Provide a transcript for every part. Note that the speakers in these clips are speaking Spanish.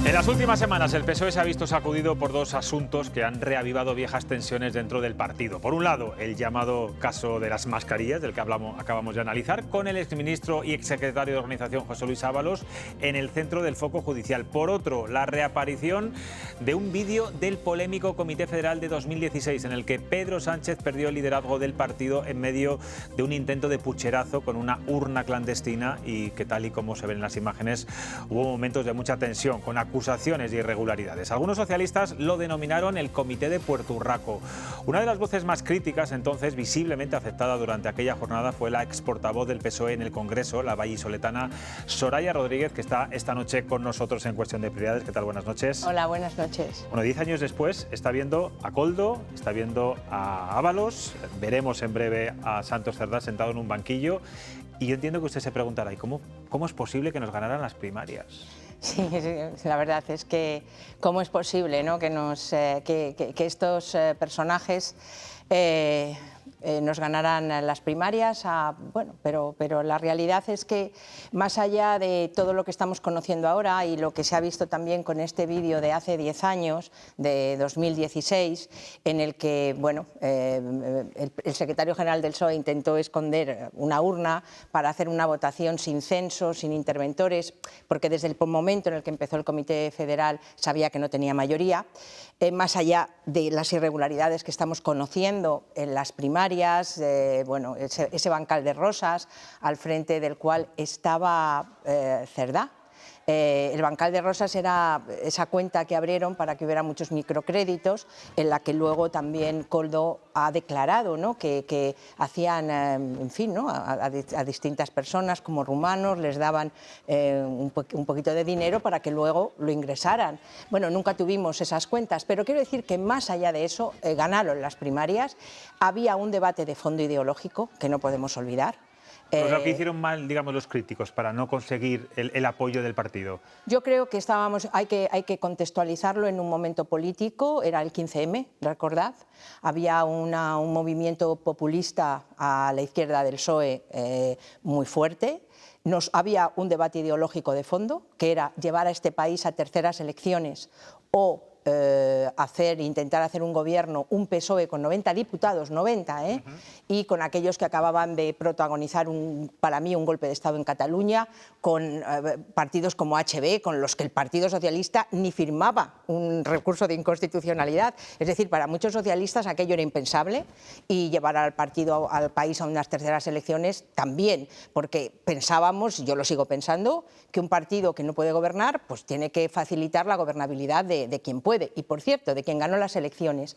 En las últimas semanas el PSOE se ha visto sacudido por dos asuntos que han reavivado viejas tensiones dentro del partido. Por un lado, el llamado caso de las mascarillas, del que acabamos de analizar, con el exministro y exsecretario de Organización José Luis Ábalos en el centro del foco judicial. Por otro, la reaparición de un vídeo del polémico Comité Federal de 2016, en el que Pedro Sánchez perdió el liderazgo del partido en medio de un intento de pucherazo con una urna clandestina y que, tal y como se ven en las imágenes, hubo momentos de mucha tensión, con acusaciones de irregularidades. Algunos socialistas lo denominaron el Comité de Puerto Urraco. Una de las voces más críticas, entonces, visiblemente afectada durante aquella jornada, fue la exportavoz del PSOE en el Congreso, la vallisoletana Soraya Rodríguez, que está esta noche con nosotros en Cuestión de Prioridades. ¿Qué tal? Buenas noches. Hola, buenas noches. Bueno, 10 años después está viendo a Koldo, está viendo a Ábalos, veremos en breve a Santos Cerdá sentado en un banquillo, y yo entiendo que usted se preguntará, ¿y cómo es posible que nos ganaran las primarias? Sí, la verdad es que cómo es posible, ¿no?, que estos personajes nos ganaran las primarias, bueno, pero la realidad es que más allá de todo lo que estamos conociendo ahora y lo que se ha visto también con este vídeo de hace 10 años, de 2016, en el que, bueno, el secretario general del PSOE intentó esconder una urna para hacer una votación sin censo, sin interventores, porque desde el momento en el que empezó el Comité Federal sabía que no tenía mayoría. Más allá de las irregularidades que estamos conociendo en las primarias, bueno, ese bancal de rosas al frente del cual estaba Cerdá. El bancal de rosas era esa cuenta que abrieron para que hubiera muchos microcréditos, en la que luego también Koldo ha declarado, ¿no?, que hacían, en fin, ¿no?, a distintas personas como rumanos, les daban un poquito de dinero para que luego lo ingresaran. Bueno, nunca tuvimos esas cuentas, pero quiero decir que más allá de eso, ganaron las primarias. Había un debate de fondo ideológico que no podemos olvidar. Pues lo que hicieron mal, digamos, los críticos para no conseguir el apoyo del partido. Yo creo que hay que contextualizarlo en un momento político. Era el 15M, recordad. Había un movimiento populista a la izquierda del PSOE muy fuerte. Había un debate ideológico de fondo, que era llevar a este país a terceras elecciones o intentar hacer un gobierno, un PSOE con 90 diputados, 90, y con aquellos que acababan de protagonizar, para mí, un golpe de Estado en Cataluña, con partidos como HB, con los que el Partido Socialista ni firmaba un recurso de inconstitucionalidad. Es decir, para muchos socialistas aquello era impensable, y llevar al país a unas terceras elecciones también, porque pensábamos, yo lo sigo pensando, que un partido que no puede gobernar, pues tiene que facilitar la gobernabilidad de quien puede. Y, por cierto, de quien ganó las elecciones.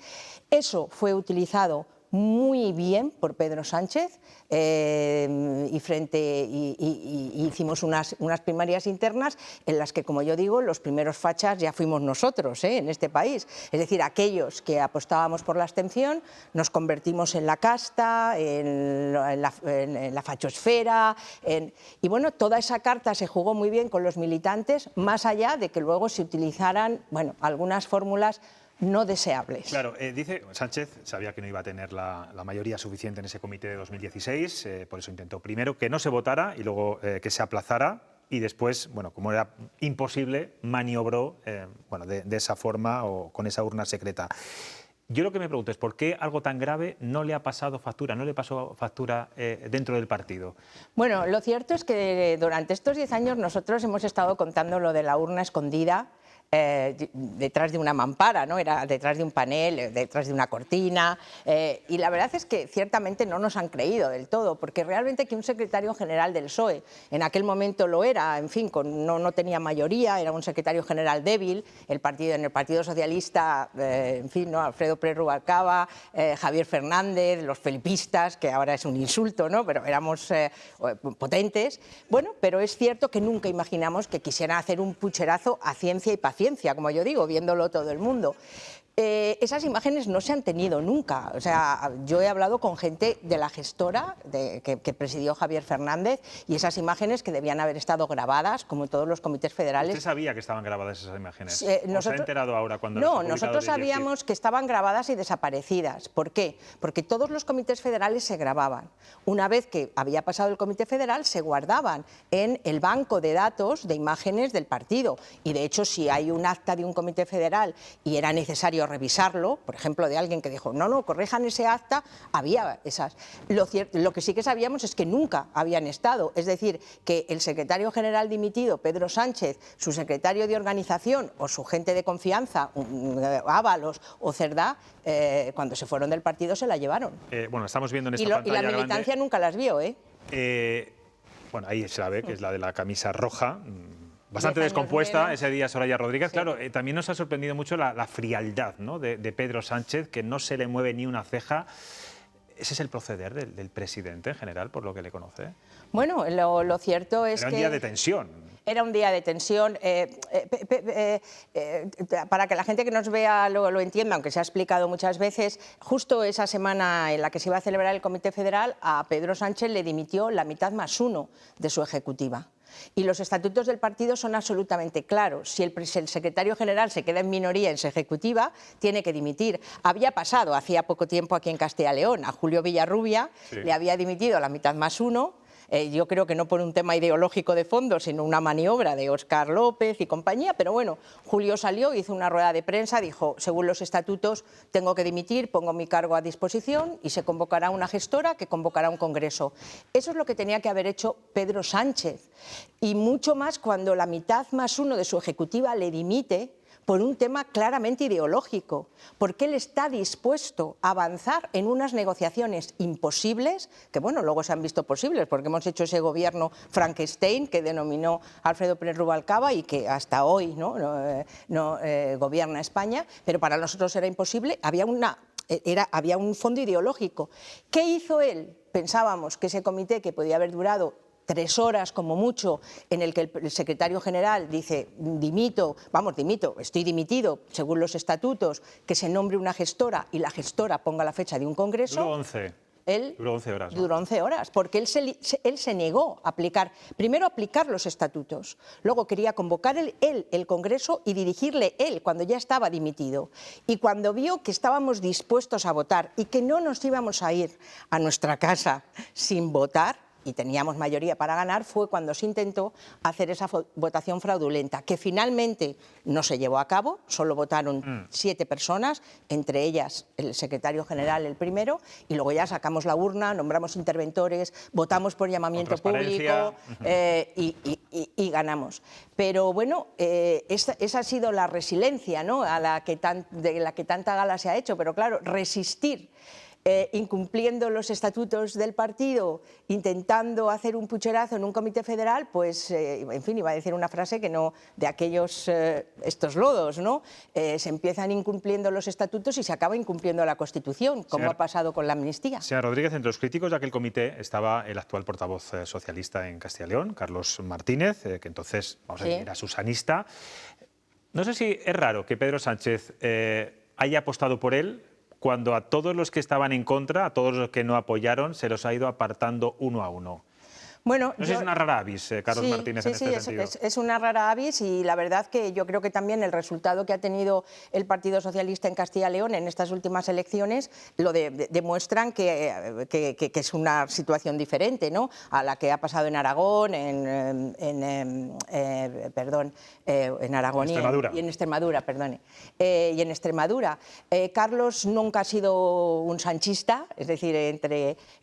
Eso fue utilizado muy bien por Pedro Sánchez y hicimos unas primarias internas en las que, como yo digo, los primeros fachas ya fuimos nosotros en este país. Es decir, aquellos que apostábamos por la abstención nos convertimos en la casta, en la fachosfera, y bueno, toda esa carta se jugó muy bien con los militantes, más allá de que luego se utilizaran, bueno, algunas fórmulas no deseables. Claro, dice Sánchez, sabía que no iba a tener la mayoría suficiente en ese comité de 2016, por eso intentó primero que no se votara y luego que se aplazara, y después, bueno, como era imposible, maniobró bueno, de esa forma o con esa urna secreta. Yo lo que me pregunto es por qué algo tan grave no le ha pasado factura, no le pasó factura dentro del partido. Bueno, lo cierto es que durante estos 10 años nosotros hemos estado contando lo de la urna escondida, detrás de una mampara, ¿no? Era detrás de un panel, detrás de una cortina, y la verdad es que ciertamente no nos han creído del todo, porque realmente que un secretario general del PSOE, en aquel momento lo era, en fin, no tenía mayoría, era un secretario general débil, en el Partido Socialista, en fin, ¿no?, Alfredo Pérez Rubalcaba, Javier Fernández, los felipistas, que ahora es un insulto, ¿no?, pero éramos potentes. Bueno, pero es cierto que nunca imaginamos que quisieran hacer un pucherazo a ciencia y paciencia, como yo digo, viéndolo todo el mundo. Esas imágenes no se han tenido nunca. O sea, yo he hablado con gente de la gestora que presidió Javier Fernández, y esas imágenes que debían haber estado grabadas, como todos los comités federales. ¿Usted sabía que estaban grabadas esas imágenes? Nosotros, ¿Se ha enterado ahora cuando no, nosotros sabíamos que estaban grabadas y desaparecidas. ¿Por qué? Porque todos los comités federales se grababan. Una vez que había pasado el comité federal, se guardaban en el banco de datos de imágenes del partido. Y de hecho, si hay un acta de un comité federal y era necesario revisarlo, por ejemplo, de alguien que dijo, no, corrijan ese acta, había esas. Lo que sí que sabíamos es que nunca habían estado. Es decir, que el secretario general dimitido, Pedro Sánchez, su secretario de organización o su gente de confianza, Ábalos o Cerdá, cuando se fueron del partido se la llevaron. Bueno, estamos viendo en esta pantalla y la militancia grande, nunca las vio, bueno, ahí se la ve, que es la de la camisa roja. Bastante descompuesta ese día Soraya Rodríguez. Sí. Claro, también nos ha sorprendido mucho la frialdad, ¿no?, de Pedro Sánchez, que no se le mueve ni una ceja. ¿Ese es el proceder del presidente en general, por lo que le conoce? Bueno, lo cierto es que... Era un día de tensión. Era un día de tensión. Para que la gente que nos vea lo entienda, aunque se ha explicado muchas veces, justo esa semana en la que se iba a celebrar el Comité Federal, a Pedro Sánchez le dimitió la mitad más uno de su ejecutiva. Y los estatutos del partido son absolutamente claros. Si el secretario general se queda en minoría en su ejecutiva, tiene que dimitir. Había pasado hacía poco tiempo aquí en Castilla y León. A Julio Villarrubia le había dimitido la mitad más uno. Yo creo que no por un tema ideológico de fondo, sino una maniobra de Óscar López y compañía, pero bueno, Julio salió, hizo una rueda de prensa, dijo, según los estatutos tengo que dimitir, pongo mi cargo a disposición y se convocará una gestora que convocará un congreso. Eso es lo que tenía que haber hecho Pedro Sánchez, y mucho más cuando la mitad más uno de su ejecutiva le dimite por un tema claramente ideológico, porque él está dispuesto a avanzar en unas negociaciones imposibles, que bueno, luego se han visto posibles, porque hemos hecho ese gobierno Frankenstein que denominó Alfredo Pérez Rubalcaba y que hasta hoy no gobierna España, pero para nosotros era imposible, había un fondo ideológico. ¿Qué hizo él? Pensábamos que ese comité, que podía haber durado 3 horas como mucho, en el que el secretario general dice, estoy dimitido, según los estatutos, que se nombre una gestora y la gestora ponga la fecha de un congreso. Duró 11. Duró 11 horas. ¿No? Duró 11 horas, porque él se negó a aplicar los estatutos, luego quería convocar el congreso y dirigirle él cuando ya estaba dimitido. Y cuando vio que estábamos dispuestos a votar y que no nos íbamos a ir a nuestra casa sin votar, y teníamos mayoría para ganar, fue cuando se intentó hacer esa votación fraudulenta, que finalmente no se llevó a cabo, solo votaron 7 personas, entre ellas el secretario general, el primero, y luego ya sacamos la urna, nombramos interventores, votamos por llamamiento público y ganamos. Pero bueno, esa ha sido la resiliencia, ¿no?, de la que tanta gala se ha hecho, pero claro, resistir incumpliendo los estatutos del partido, intentando hacer un pucherazo en un comité federal, pues, en fin, iba a decir una frase que no, de aquellos, estos lodos, ¿no? Se empiezan incumpliendo los estatutos y se acaba incumpliendo la Constitución, como ha pasado con la amnistía. Señora Rodríguez, entre los críticos de aquel comité estaba el actual portavoz socialista en Castilla y León, Carlos Martínez, que entonces, vamos a decir, era susanista. No sé si es raro que Pedro Sánchez haya apostado por él, cuando a todos los que estaban en contra, a todos los que no apoyaron, se los ha ido apartando uno a uno. Bueno, no sé si es una rara avis, Carlos Martínez, en este sentido. Es una rara avis, y la verdad que yo creo que también el resultado que ha tenido el Partido Socialista en Castilla y León en estas últimas elecciones lo demuestran que es una situación diferente, ¿no?, a la que ha pasado en Aragón, en Aragón y en Extremadura, perdone. Y en Extremadura. Carlos nunca ha sido un sanchista, es decir,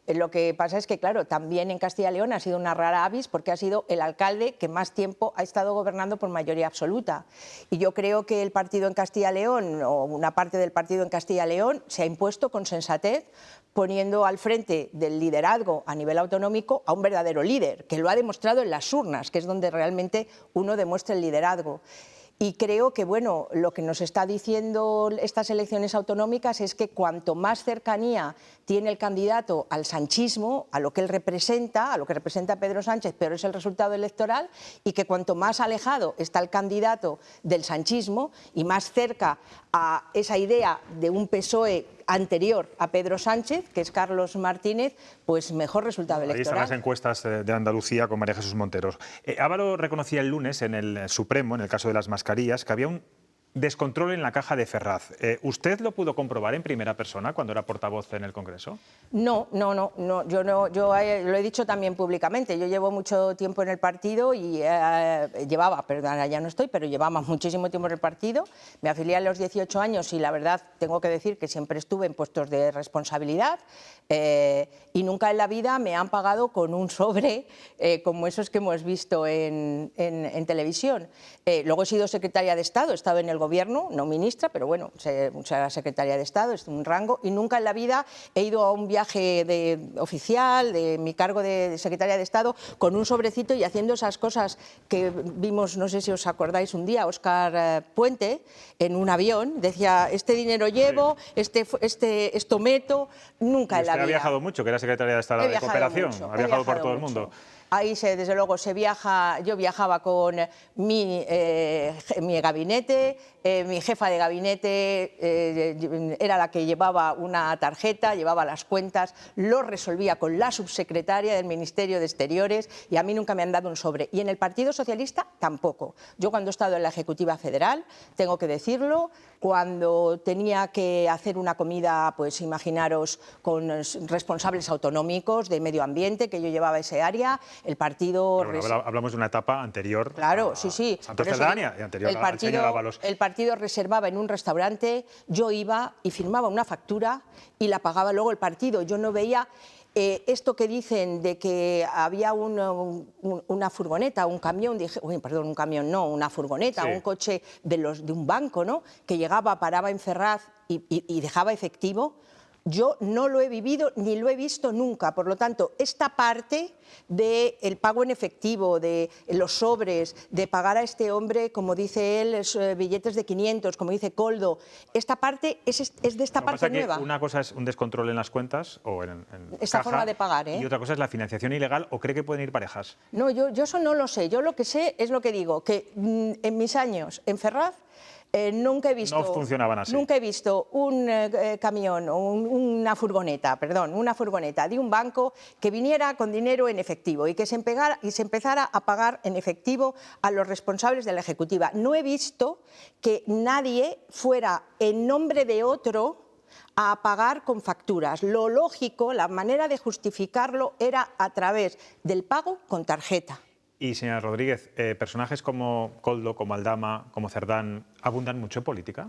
lo que pasa es que, claro, también en Castilla y León ha sido una rara avis, porque ha sido el alcalde que más tiempo ha estado gobernando por mayoría absoluta. Y yo creo que el partido en Castilla y León, o una parte del partido en Castilla y León, se ha impuesto con sensatez, poniendo al frente del liderazgo a nivel autonómico a un verdadero líder, que lo ha demostrado en las urnas, que es donde realmente uno demuestra el liderazgo. Y creo que, bueno, lo que nos está diciendo estas elecciones autonómicas es que cuanto más cercanía tiene el candidato al sanchismo, a lo que él representa, a lo que representa Pedro Sánchez, pero es el resultado electoral, y que cuanto más alejado está el candidato del sanchismo y más cerca a esa idea de un PSOE anterior a Pedro Sánchez, que es Carlos Martínez, pues mejor resultado electoral. Ahí están las encuestas de Andalucía con María Jesús Monteros. Ábalos reconocía el lunes en el Supremo, en el caso de las mascarillas, que había un descontrol en la caja de Ferraz. ¿Usted lo pudo comprobar en primera persona cuando era portavoz en el Congreso? No, yo lo he dicho también públicamente. Yo llevo mucho tiempo en el partido y perdón, ya no estoy, pero llevaba muchísimo tiempo en el partido. Me afilié a los 18 años y la verdad tengo que decir que siempre estuve en puestos de responsabilidad y nunca en la vida me han pagado con un sobre como esos que hemos visto en televisión. Luego he sido secretaria de Estado, he estado en el Gobierno, no ministra, pero bueno, era secretaria de Estado, es un rango, y nunca en la vida he ido a un viaje oficial de mi cargo de secretaria de Estado con un sobrecito y haciendo esas cosas que vimos, no sé si os acordáis un día, Óscar Puente, en un avión, decía, este dinero llevo, esto meto, nunca en la vida. Ha viajado mucho, que era secretaria de Estado de Cooperación, ha viajado por todo el mundo. Ahí, desde luego, se viaja. Yo viajaba con mi gabinete, mi jefa de gabinete era la que llevaba una tarjeta, llevaba las cuentas, lo resolvía con la subsecretaria del Ministerio de Exteriores y a mí nunca me han dado un sobre. Y en el Partido Socialista tampoco. Yo cuando he estado en la Ejecutiva Federal, tengo que decirlo, cuando tenía que hacer una comida, pues imaginaros, con responsables autonómicos de medio ambiente, que yo llevaba ese área, el partido... Bueno, hablamos de una etapa anterior. Claro, sí. Santos Cerdanya y anterior al señor Ábalos. El partido reservaba en un restaurante, yo iba y firmaba una factura y la pagaba luego el partido. Yo no veía... esto que dicen de que había una furgoneta, un camión, un camión no, una furgoneta, sí, un coche de un banco, ¿no?, que llegaba, paraba en Ferraz y dejaba efectivo. Yo no lo he vivido ni lo he visto nunca. Por lo tanto, esta parte del pago en efectivo, de los sobres, de pagar a este hombre, como dice él, billetes de 500, como dice Koldo, esta parte es de esta parte nueva. Una cosa es un descontrol en las cuentas o en esta caja, forma de pagar, y otra cosa es la financiación ilegal, ¿o cree que pueden ir parejas? No, yo eso no lo sé. Yo lo que sé es lo que digo, que en mis años en Ferraz, nunca he visto, no funcionaban así. Nunca he visto un camión o una furgoneta de un banco que viniera con dinero en efectivo y que se empezara a pagar en efectivo a los responsables de la Ejecutiva. No he visto que nadie fuera en nombre de otro a pagar con facturas. Lo lógico, la manera de justificarlo era a través del pago con tarjeta. Y, señora Rodríguez, ¿personajes como Koldo, como Aldama, como Cerdán, abundan mucho en política?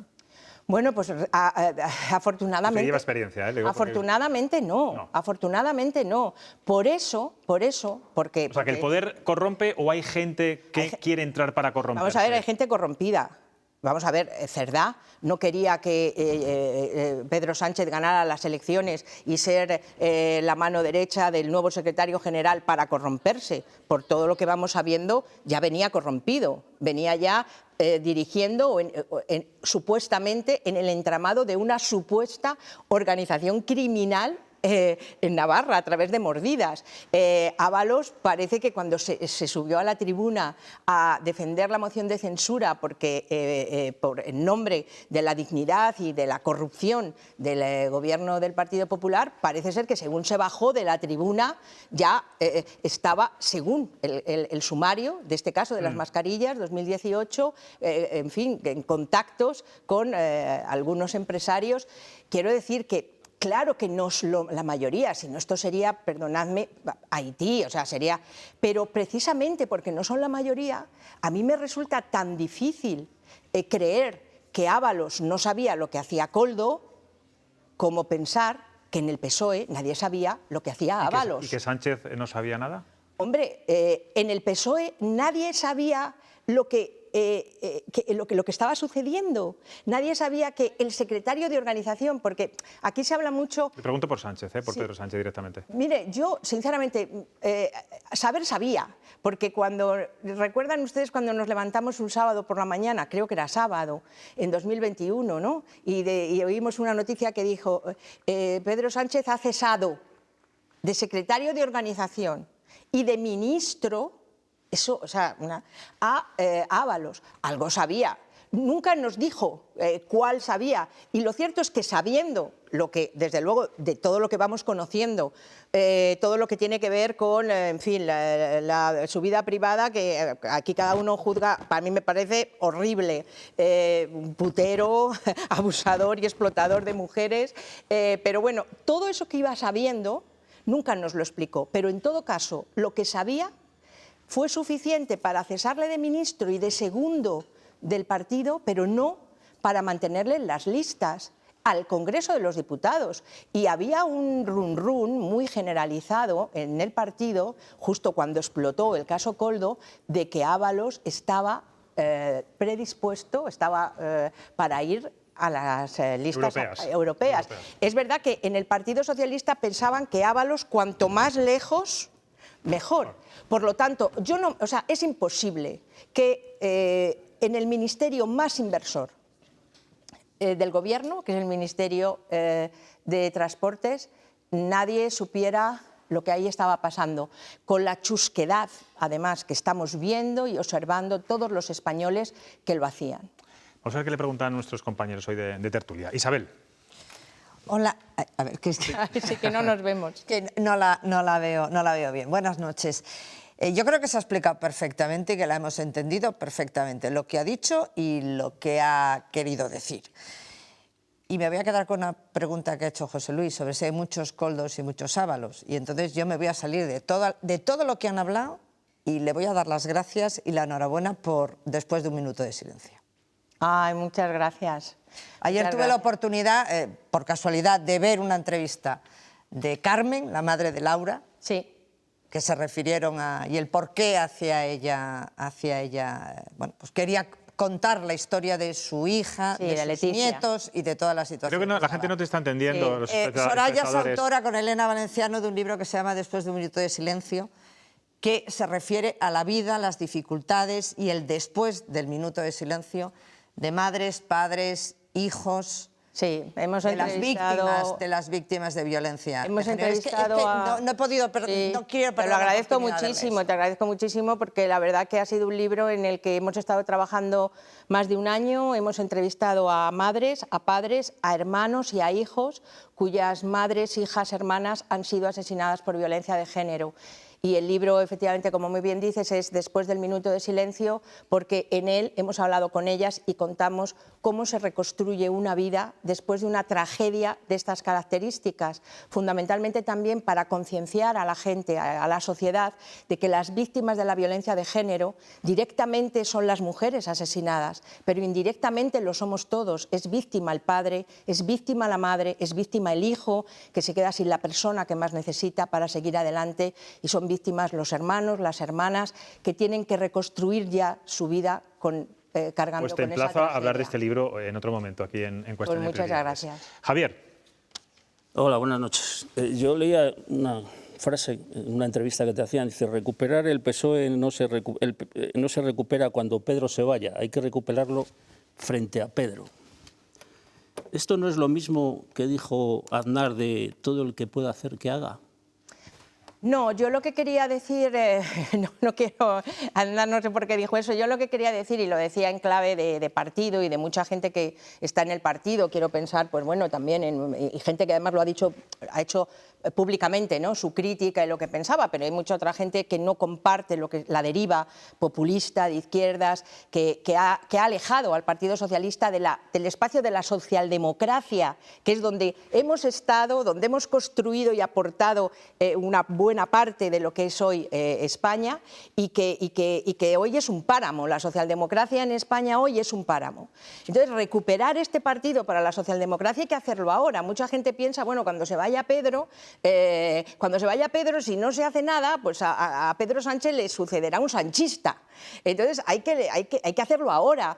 Bueno, pues afortunadamente... Usted lleva experiencia, ¿eh? Afortunadamente no, afortunadamente no. Por eso, porque... O sea, que el poder corrompe o hay gente que quiere entrar para corromperse. Vamos a ver, hay gente corrompida. Vamos a ver, Cerdá no quería que Pedro Sánchez ganara las elecciones y ser la mano derecha del nuevo secretario general para corromperse. Por todo lo que vamos sabiendo, ya venía corrompido, venía ya dirigiendo supuestamente en el entramado de una supuesta organización criminal en Navarra, a través de mordidas. Ábalos parece que cuando se subió a la tribuna a defender la moción de censura porque en nombre de la dignidad y de la corrupción del gobierno del Partido Popular, parece ser que según se bajó de la tribuna ya estaba, según el sumario de este caso de las mascarillas 2018, en fin, en contactos con algunos empresarios. Quiero decir que claro que no es la mayoría, si no esto sería, perdonadme, Haití, o sea, sería... Pero precisamente porque no son la mayoría, a mí me resulta tan difícil creer que Ábalos no sabía lo que hacía Koldo, como pensar que en el PSOE nadie sabía lo que hacía Ábalos. ¿Y que Sánchez no sabía nada? Hombre, en el PSOE nadie sabía lo que lo que estaba sucediendo. Nadie sabía que el secretario de organización, porque aquí se habla mucho... Le pregunto por Sánchez, por Sí. Pedro Sánchez directamente. Mire, yo sinceramente, saber sabía, porque recuerdan ustedes cuando nos levantamos un sábado por la mañana, creo que era sábado, en 2021, ¿no? Y oímos una noticia que dijo, Pedro Sánchez ha cesado de secretario de organización y de ministro, eso, o sea, a Ábalos. Algo sabía. Nunca nos dijo cuál sabía. Y lo cierto es que sabiendo lo que, desde luego, de todo lo que vamos conociendo, todo lo que tiene que ver con, en fin, su vida privada, que aquí cada uno juzga, para mí me parece horrible, putero, abusador y explotador de mujeres, pero bueno, todo eso que iba sabiendo nunca nos lo explicó, pero en todo caso, lo que sabía fue suficiente para cesarle de ministro y de segundo del partido, pero no para mantenerle en las listas al Congreso de los Diputados. Y había un run-run muy generalizado en el partido, justo cuando explotó el caso Koldo, de que Ábalos estaba predispuesto, para ir a las listas europeas. Es verdad que en el Partido Socialista pensaban que Ábalos, cuanto más lejos, mejor. Por lo tanto, es imposible que en el ministerio más inversor del Gobierno, que es el Ministerio de Transportes, nadie supiera lo que ahí estaba pasando, con la chusquedad, además, que estamos viendo y observando todos los españoles que lo hacían. Vamos a ver qué le preguntan nuestros compañeros hoy de tertulia. Isabel. Hola, a ver, que Sí, que no nos vemos. que no la veo bien. Buenas noches. Yo creo que se ha explicado perfectamente y que la hemos entendido perfectamente, lo que ha dicho y lo que ha querido decir. Y me voy a quedar con una pregunta que ha hecho José Luis sobre si hay muchos Koldos y muchos Ábalos. Y entonces yo me voy a salir de todo lo que han hablado y le voy a dar las gracias y la enhorabuena por después de un minuto de silencio. Ay, muchas gracias. Ayer tuve la oportunidad, por casualidad, de ver una entrevista de Carmen, la madre de Laura, Sí. que se refirieron y el porqué hacia ella, bueno, pues quería contar la historia de su hija, Sí, de sus Leticia. nietos y de toda la situación. Creo que la gente no te está entendiendo. Sí. Los Soraya es espectadores. autora con Elena Valenciano de un libro que se llama Después de un minuto de silencio, que se refiere a la vida, las dificultades y el después del minuto de silencio de madres, padres, hijos, Sí, hemos de entrevistado... las víctimas de violencia. Hemos de género. entrevistado a... No he podido, Sí, no quiero te perder lo la agradezco oportunidad de muchísimo, verles. te agradezco muchísimo porque la verdad que ha sido un libro en el que hemos estado trabajando más de un año. Hemos entrevistado a madres, a padres, a hermanos y a hijos cuyas madres, hijas, hermanas han sido asesinadas por violencia de género. Y el libro, efectivamente, como muy bien dices, es Después del minuto de silencio, porque en él hemos hablado con ellas y contamos cómo se reconstruye una vida después de una tragedia de estas características, fundamentalmente también para concienciar a la gente, a la sociedad, de que las víctimas de la violencia de género directamente son las mujeres asesinadas, pero indirectamente lo somos todos. Es víctima el padre, es víctima la madre, es víctima el hijo, que se queda sin la persona que más necesita para seguir adelante, y son víctimas los hermanos, las hermanas, que tienen que reconstruir ya su vida cargando Pues te con esa emplazo a hablar tragedia. de este libro en otro momento, aquí en Cuestión Pues de muchas Prioridades. gracias. Javier. Hola, buenas noches. Yo leía una frase en una entrevista que te hacían, dice, recuperar el PSOE no se recupera cuando Pedro se vaya, hay que recuperarlo frente a Pedro. ¿Esto no es lo mismo que dijo Aznar de todo el que pueda hacer que haga? No, yo lo que quería decir, no quiero andar, no sé por qué dijo eso, yo lo que quería decir, y lo decía en clave de partido y de mucha gente que está en el partido, quiero pensar, pues bueno, también, y gente que además lo ha hecho públicamente, ¿no?, su crítica y lo que pensaba, pero hay mucha otra gente que no comparte la deriva populista de izquierdas que ha alejado al Partido Socialista del espacio de la socialdemocracia, que es donde hemos estado, donde hemos construido y aportado una buena parte de lo que es hoy España, y que hoy es un páramo. La socialdemocracia en España hoy es un páramo. Entonces, recuperar este partido para la socialdemocracia hay que hacerlo ahora. Mucha gente piensa, bueno, cuando se vaya Pedro, Cuando se vaya Pedro, si no se hace nada, pues a Pedro Sánchez le sucederá un sanchista. Entonces hay que hacerlo ahora.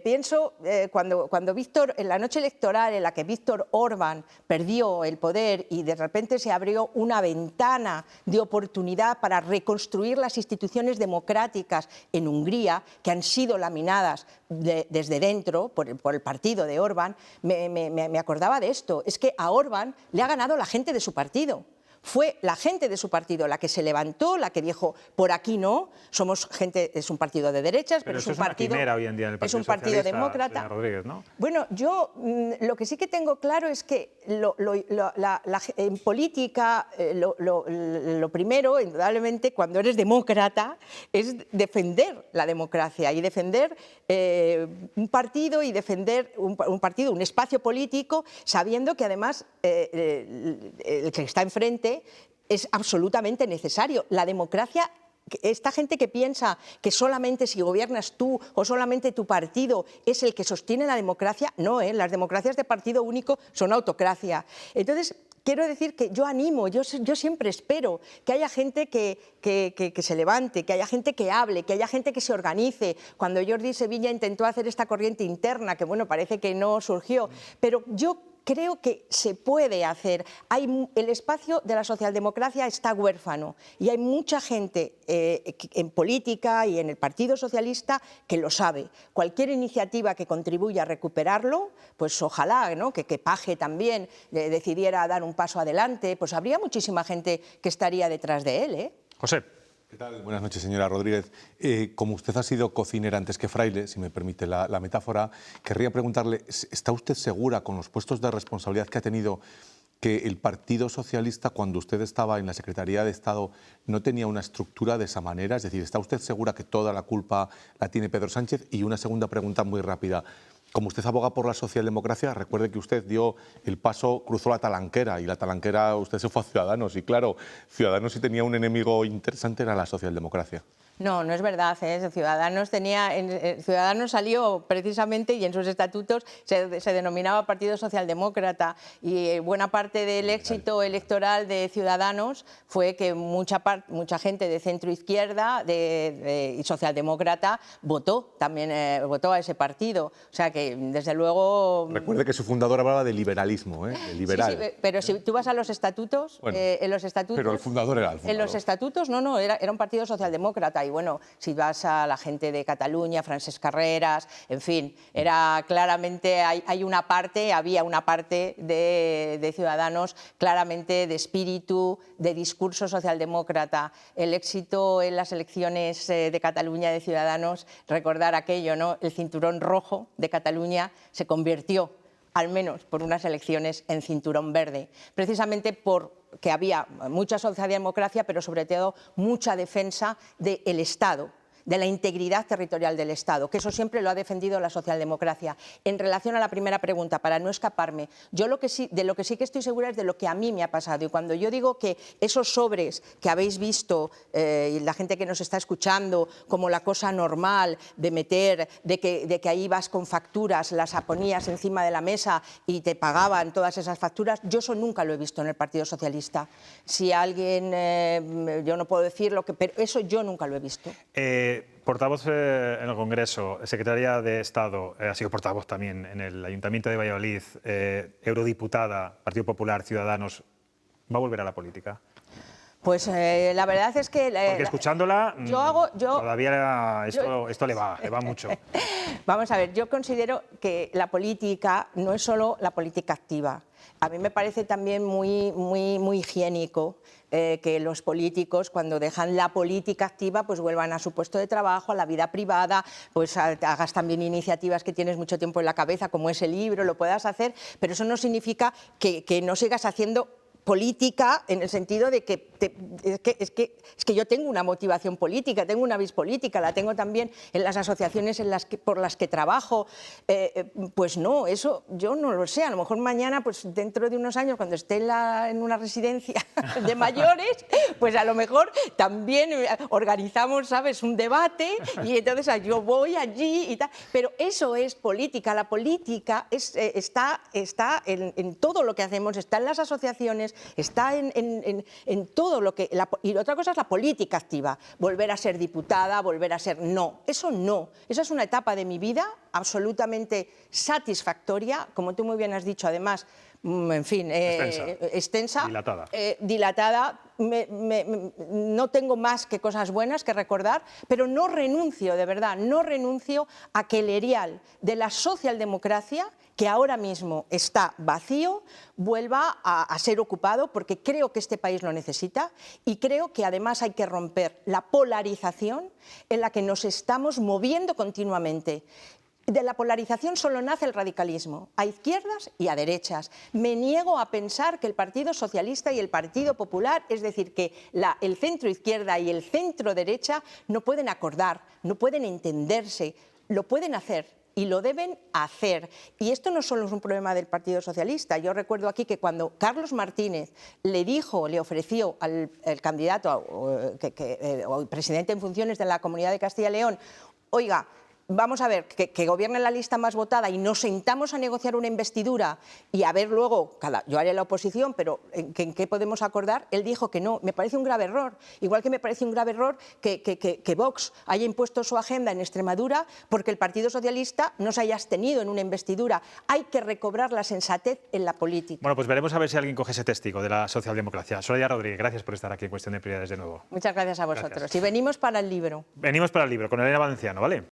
Pienso cuando Víctor, en la noche electoral en la que Víctor Orbán perdió el poder y de repente se abrió una ventana de oportunidad para reconstruir las instituciones democráticas en Hungría, que han sido laminadas desde dentro por el partido de Orbán, me acordaba de esto. Es que a Orbán le ha ganado la gente de su partido. Fue la gente de su partido la que se levantó, la que dijo, por aquí no, somos gente, es un partido de derechas, pero es un partido, hoy en día en el es un partido demócrata. Rodríguez, ¿no? Bueno, yo lo que sí que tengo claro es que en política lo primero, indudablemente, cuando eres demócrata, es defender la democracia y defender un partido y defender un espacio político, sabiendo que además el que está enfrente es absolutamente necesario. La democracia, esta gente que piensa que solamente si gobiernas tú o solamente tu partido es el que sostiene la democracia, no, las democracias de partido único son autocracia. Entonces, quiero decir que yo animo, yo siempre espero que haya gente que se levante, que haya gente que hable, que haya gente que se organice. Cuando Jordi Sevilla intentó hacer esta corriente interna, que bueno, parece que no surgió, pero yo creo que se puede hacer. El espacio de la socialdemocracia está huérfano y hay mucha gente en política y en el Partido Socialista que lo sabe. Cualquier iniciativa que contribuya a recuperarlo, pues ojalá, ¿no?, que Paje también decidiera dar un paso adelante, pues habría muchísima gente que estaría detrás de él, ¿eh? José. ¿Qué tal? Buenas noches, señora Rodríguez. Como usted ha sido cocinera antes que fraile, si me permite la metáfora, querría preguntarle, ¿está usted segura, con los puestos de responsabilidad que ha tenido, que el Partido Socialista, cuando usted estaba en la Secretaría de Estado, no tenía una estructura de esa manera? Es decir, ¿está usted segura que toda la culpa la tiene Pedro Sánchez? Y una segunda pregunta muy rápida. Como usted aboga por la socialdemocracia, recuerde que usted dio el paso, cruzó la talanquera, y la talanquera usted se fue a Ciudadanos, y claro, Ciudadanos sí tenía un enemigo interesante, era la socialdemocracia. No, no es verdad. Ciudadanos salió precisamente y en sus estatutos se denominaba Partido Socialdemócrata, y buena parte del éxito electoral de Ciudadanos fue que mucha gente de centro izquierda y socialdemócrata votó votó a ese partido. O sea que, desde luego... Recuerde que su fundador hablaba de liberalismo, de liberal. Sí, pero si tú vas a los estatutos, bueno, en los estatutos... Pero el fundador era el fundador. En los estatutos, no, era un partido socialdemócrata. Y bueno, si vas a la gente de Cataluña, Francesc Carreras, en fin, era claramente, había una parte de Ciudadanos claramente de espíritu, de discurso socialdemócrata. El éxito en las elecciones de Cataluña de Ciudadanos, recordar aquello, ¿no? El cinturón rojo de Cataluña se convirtió, al menos por unas elecciones, en cinturón verde, precisamente porque había mucha socialdemocracia, pero sobre todo mucha defensa del Estado, de la integridad territorial del Estado, que eso siempre lo ha defendido la socialdemocracia. En relación a la primera pregunta, para no escaparme, yo de lo que sí que estoy segura es de lo que a mí me ha pasado. Y cuando yo digo que esos sobres que habéis visto, y la gente que nos está escuchando, como la cosa normal de meter, de que ahí vas con facturas, las ponías encima de la mesa y te pagaban todas esas facturas, yo eso nunca lo he visto en el Partido Socialista. Si alguien, yo no puedo decirlo, pero eso yo nunca lo he visto. Portavoz en el Congreso, secretaria de Estado, ha sido portavoz también en el Ayuntamiento de Valladolid, eurodiputada, Partido Popular, Ciudadanos. ¿Va a volver a la política? Pues la verdad es que... Porque escuchándola, todavía esto le va mucho. Vamos a ver, yo considero que la política no es solo la política activa. A mí me parece también muy higiénico que los políticos, cuando dejan la política activa, pues vuelvan a su puesto de trabajo, a la vida privada, pues hagas también iniciativas que tienes mucho tiempo en la cabeza, como ese libro, lo puedas hacer, pero eso no significa que no sigas haciendo política en el sentido de que es que yo tengo una motivación política, tengo una vis política, la tengo también en las asociaciones por las que trabajo. Pues no, eso yo no lo sé. A lo mejor mañana, pues dentro de unos años, cuando esté en una residencia de mayores, pues a lo mejor también organizamos, ¿sabes?, un debate y entonces yo voy allí y tal. Pero eso es política. La política está en todo lo que hacemos, está en las asociaciones, está en todo lo que... Y otra cosa es la política activa, volver a ser diputada, volver a ser... No, eso no. Esa es una etapa de mi vida absolutamente satisfactoria, como tú muy bien has dicho, además, en fin, extensa, dilatada. No tengo más que cosas buenas que recordar, pero no renuncio, de verdad, no renuncio a que el erial de la socialdemocracia, que ahora mismo está vacío, vuelva a ser ocupado, porque creo que este país lo necesita y creo que además hay que romper la polarización en la que nos estamos moviendo continuamente. De la polarización solo nace el radicalismo, a izquierdas y a derechas. Me niego a pensar que el Partido Socialista y el Partido Popular, es decir, que el centro izquierda y el centro derecha no pueden acordar, no pueden entenderse, lo pueden hacer y lo deben hacer. Y esto no solo es un problema del Partido Socialista. Yo recuerdo aquí que cuando Carlos Martínez le ofreció al candidato o presidente en funciones de la Comunidad de Castilla y León, oiga, vamos a ver, que gobierne la lista más votada y nos sentamos a negociar una investidura y a ver luego, yo haré la oposición, pero ¿en qué podemos acordar? Él dijo que no. Me parece un grave error. Igual que me parece un grave error que Vox haya impuesto su agenda en Extremadura porque el Partido Socialista no se haya abstenido en una investidura. Hay que recobrar la sensatez en la política. Bueno, pues veremos a ver si alguien coge ese testigo de la socialdemocracia. Soraya Rodríguez, gracias por estar aquí en Cuestión de Prioridades de nuevo. Muchas gracias a vosotros. Gracias. Y venimos para el libro. Venimos para el libro con Elena Valenciano, ¿vale?